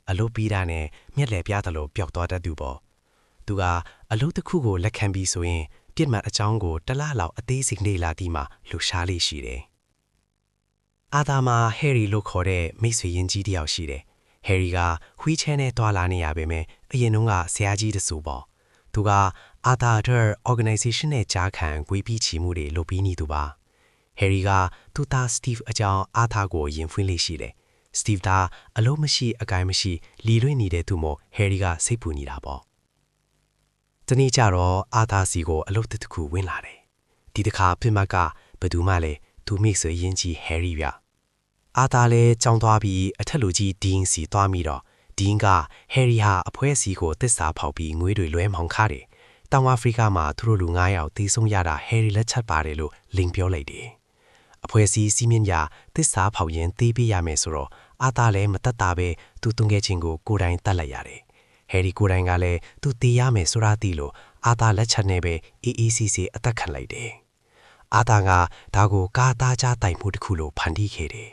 အလုပ်ပြီးတာနဲ့မျက်လှည့်ပြသလိုပျောက်သွားတတ်သူပေါ့သူကအလုပ်တစ်ခုကိုလက်ခံပြီးဆိုရင်ပြစ်မှတ်အကြောင်းကိုတလားလောက်အသေးစိတ်နေလာသည်မှာလှူရှားလေးရှိတယ်အာသာမှာဟယ်ရီလို့ခေါ်တဲ့မိတ်ဆွေရင်းကြီးတစ်ယောက်ရှိတယ်ဟယ်ရီကဝှီးချဲနဲ့တွာလာနေရပေမဲ့အရင်တုန်းကဆရာကြီးတဆူပေါ့သူကအာသာအတွက် organization နဲ့ကြားခံဂွေးပြီးချီမှုတွေလုပ်ပြီးနေသူပါဟယ်ရီကသူသားစတီဗ်အကြောင်းအာသာကိုယင်ဖွင့်လေးရှိတယ်စတီဗ်သားအလုံးမရှိအကိုင်မရှိလီလွင့်နေတဲ့သူမို့ဟယ်ရီကစိတ်ပူနေတာပေါ့တနေ့ကျတော့အာသာစီကိုအလုပ်တစ်ခုဝင်လာတယ်ဒီတစ်ခါပြမကဘယ်သူမှလည်းသူမိတ်ဆွေရင်းကြီးဟယ်ရီပြအာသာလည်းကြောင်းသွားပြီးအထက်လူကြီးဒင်းစီသွားမိတော့ဒင်းကဟယ်ရီဟာအဖွဲစီကိုတစ္ဆာဖောက်ပြီးငွေတွေလွှဲမောင်းခါတယ်တောင်အာဖရိကမှာသူတို့လူ9ယောက်သေဆုံးရတာဟယ်ရီလက်ချက်ပါတယ်လို့လင်ပြောလိုက်တယ်အဖွဲစီစီမင်းရတစ္ဆာဖောက်ရင်သေးပေးရမယ်ဆိုတော့အာသာလည်းမတက်တာပဲသူတုံငယ်ချင်းကိုကိုယ်တိုင်တတ်လိုက်ရတယ်ဟယ်ရီကိုယ်တိုင်ကလည်းသူတေးရမယ်ဆိုတာသိလို့အာသာလက်ချက်နဲ့ပဲအေးအေးဆေးဆေးအသက်ခံလိုက်တယ်အာသာကဒါကိုကာသားကြားတိုင်မှုတစ်ခုလိုဖန်တီးခဲ့တယ်